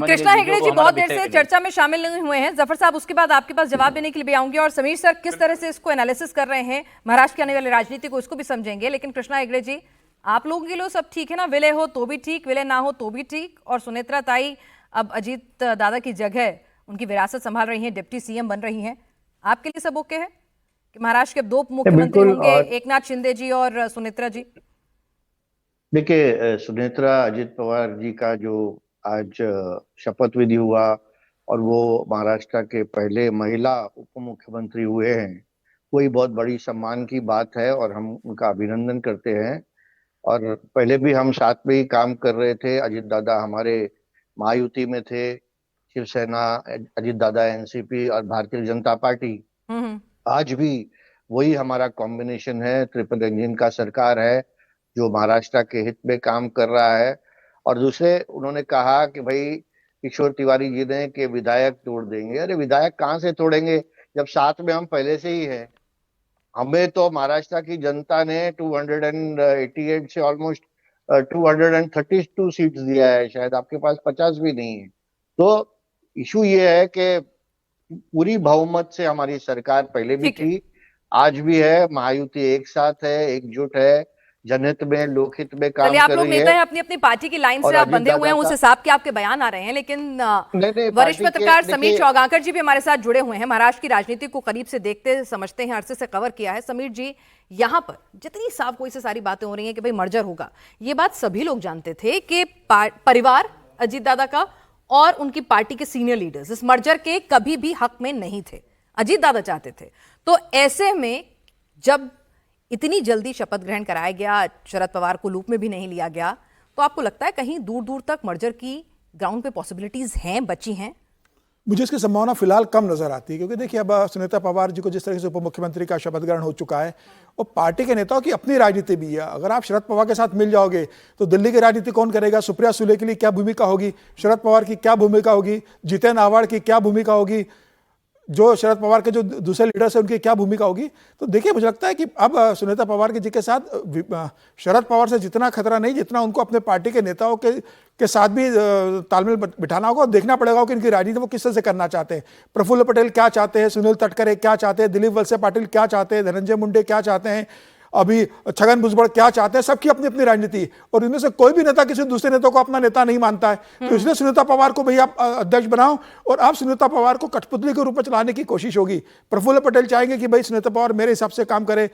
कृष्णा हेगड़े जी बहुत देर से चर्चा में शामिल नहीं हुए हैं। जफर साहब, उसके बाद आपके पास जवाब देने के लिए भी आऊंगी, और समीर सर किस तरह से इसको एनालिसिस कर रहे हैं महाराष्ट्र की आने वाली राजनीति को, इसको भी समझेंगे। लेकिन कृष्णा हेगड़े जी, आप लोगों के लिए सब ठीक है ना? विलय हो तो भी ठीक, विलय ना हो तो भी ठीक, और सुनेत्रा ताई अब अजीत दादा की जगह उनकी विरासत संभाल रही है, डिप्टी सीएम बन रही है, आपके लिए सब ओके है कि महाराष्ट्र के अब दो मुख्यमंत्री होंगे, एकनाथ शिंदे जी और सुनेत्रा जी? देखिए, सुनेत्रा अजित पवार जी का जो आज शपथ विधि हुआ और वो महाराष्ट्र के पहले महिला उप मुख्यमंत्री हुए हैं, वही बहुत बड़ी सम्मान की बात है और हम उनका अभिनंदन करते हैं। और पहले भी हम साथ में ही काम कर रहे थे। अजित दादा हमारे महायुति में थे, शिवसेना, अजित दादा एनसीपी और भारतीय जनता पार्टी। हम्म। आज भी वही हमारा कॉम्बिनेशन है, ट्रिपल इंजन का सरकार है जो महाराष्ट्र के हित में काम कर रहा है। और दूसरे, उन्होंने कहा कि भाई किशोर तिवारी जी ने कि विधायक तोड़ देंगे। अरे विधायक कहाँ से तोड़ेंगे जब साथ में हम पहले से ही हैं। हमें तो महाराष्ट्र की जनता ने 288 से ऑलमोस्ट 232 सीट्स दिया है, शायद आपके पास 50 भी नहीं है। तो इशू ये है कि पूरी बहुमत से हमारी सरकार पहले भी थी, आज भी है। महायुति एक साथ है, एकजुट है, जनहित में, लोकहित में काम चलिए, आप कर लोग रही नेता है। हैं, अपनी अपनी पार्टी की लाइन और से आप अजित बंधे हुए हैं, दादा उस का हिसाब के आपके बयान आ रहे हैं। लेकिन नहीं, वरिष्ठ पार्टी पत्रकार के समीर देखिए, चौगांकर जी भी हमारे साथ जुड़े हुए हैं, महाराष्ट्र की राजनीति को करीब से देखते समझते हैं, अरसे से कवर किया है। समीर जी, यहाँ पर जितनी साफ कोई से सारी बातें हो रही हैं कि भाई मर्जर होगा, ये बात सभी लोग जानते थे कि परिवार अजीत दादा का और उनकी पार्टी के सीनियर लीडर्स इस मर्जर के कभी भी हक में नहीं थे, अजीत दादा चाहते थे। तो ऐसे में जब इतनी जल्दी शपथ ग्रहण कराया गया, शरद पवार को लूप में भी नहीं लिया गया, तो आपको लगता है कहीं दूर दूर तक मर्जर की ग्राउंड पे पॉसिबिलिटीज हैं, बची हैं? मुझे इसकी संभावना फिलहाल कम नजर आती है, क्योंकि देखिए अब सुनेत्रा पवार जी को जिस तरह से उप मुख्यमंत्री का शपथ ग्रहण हो चुका है, और पार्टी के नेताओं की अपनी राजनीति भी है। अगर आप शरद पवार के साथ मिल जाओगे तो दिल्ली की राजनीति कौन करेगा? सुप्रिया सुले के लिए क्या भूमिका होगी, शरद पवार की क्या भूमिका होगी, जितेन आव्हाड की क्या भूमिका होगी, जो शरद पवार के जो दूसरे लीडर्स हैं उनकी क्या भूमिका होगी? तो देखिए, मुझे लगता है कि अब सुनेत्रा पवार जी के साथ शरद पवार से जितना खतरा नहीं, जितना उनको अपने पार्टी के नेताओं के साथ भी तालमेल बिठाना होगा और देखना पड़ेगा कि इनकी राजनीति वो किस तरह से करना चाहते हैं। प्रफुल्ल पटेल क्या चाहते हैं, सुनील तटकरे क्या चाहते हैं, दिलीप वलसे पाटिल क्या चाहते हैं, धनंजय मुंडे क्या चाहते हैं, अभी छगन भुजबल क्या चाहते हैं। सबकी अपनी अपनी राजनीति, और इनमें से कोई भी नेता किसी दूसरे नेता को अपना नेता नहीं मानता है। तो इसलिए सुनीता पवार को भाई आप अध्यक्ष बनाओ, और आप सुनीता पवार को कठपुतली के रूप में चलाने की कोशिश होगी। प्रफुल्ल पटेल चाहेंगे कि भाई सुनीता पवार मेरे हिसाब से काम करे,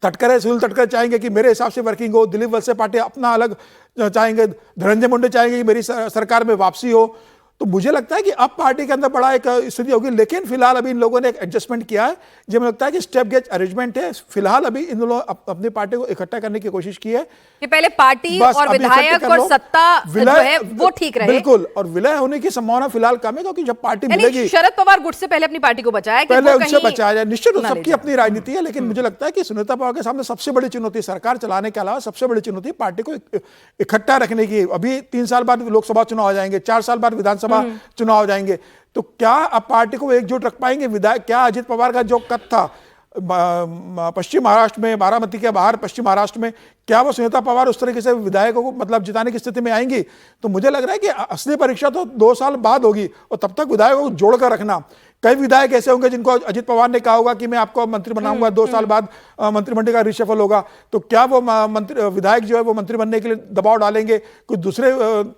तटकरे, सुनील तटकरे चाहेंगे कि मेरे हिसाब से वर्किंग हो, दिलीप वलसे पाटिल अपना अलग चाहेंगे, धनंजय मुंडे चाहेंगे कि मेरी सरकार में वापसी हो। तो मुझे लगता है कि अब पार्टी के अंदर बड़ा एक स्थिति होगी। लेकिन फिलहाल अभी इन लोगों ने एक एडजस्टमेंट किया है, जो मुझे लगता है कि स्टेप गेज अरेंजमेंट है। फिलहाल अभी इन लोगों अपनी पार्टी को इकट्ठा करने की कोशिश की है कि पहले पार्टी और विधायक और सत्ता जो है वो ठीक रहे। बिल्कुल, और विलय होने की संभावना फिलहाल कम है, क्योंकि जब पार्टी मिलेगी, शरद पवार गुट से पहले अपनी पार्टी को बचाया, पहले उनसे बचाया जाए। निश्चित रूप सबकी अपनी राजनीति है, लेकिन मुझे लगता है कि सुनीता पवार के सामने सबसे बड़ी चुनौती सरकार चलाने के अलावा सबसे बड़ी चुनौती पार्टी को इकट्ठा रखने की। अभी 3 साल बाद लोकसभा चुनाव आ जाएंगे, 4 साल बाद विधानसभा चुनाव जाएंगे, तो क्या अब पार्टी को एकजुट रख पाएंगे विधायक? क्या अजित पवार का जो कद था पश्चिम महाराष्ट्र में, बारामती के बाहर पश्चिम महाराष्ट्र में, क्या वो सुनीता पवार उस तरीके से विधायकों को मतलब जिताने की स्थिति में आएंगी? तो मुझे लग रहा है कि असली परीक्षा तो 2 साल बाद होगी, और तब तक विधायकों को जोड़कर रखना। कई विधायक ऐसे होंगे जिनको अजित पवार ने कहा होगा कि मैं आपको मंत्री बनाऊंगा, 2 साल बाद मंत्रिमंडल का रिशफल होगा, तो क्या वो विधायक जो है वो मंत्री बनने के लिए दबाव डालेंगे, कुछ दूसरे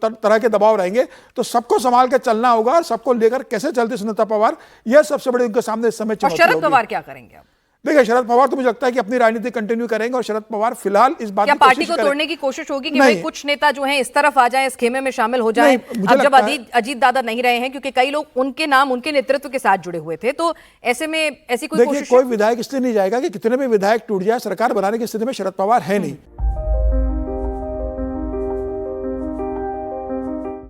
तरह के दबाव रहेंगे? तो सबको संभाल के चलना होगा, और सबको लेकर कैसे चलती सुनीता पवार, यह सबसे बड़े उनके सामने इस समय चुनौती होगी। शरद पवार क्या करेंगे? देखिए, शरद पवार तो मुझे लगता है कि अपनी राजनीति कंटिन्यू करेंगे, और शरद पवार फिलहाल इस बात क्या पार्टी को तोड़ने की कोशिश होगी कि भाई कुछ नेता जो हैं इस तरफ आ जाएं, इस खेमे में शामिल हो जाएं? अब जब अजीत दादा नहीं रहे हैं, क्योंकि कई लोग उनके नाम, उनके नेतृत्व के साथ जुड़े हुए थे, तो ऐसे में ऐसी कोई कोशिश? कोई विधायक इसलिए नहीं जाएगा कि कितने भी विधायक टूट जाए, सरकार बनाने की स्थिति में शरद पवार है नहीं।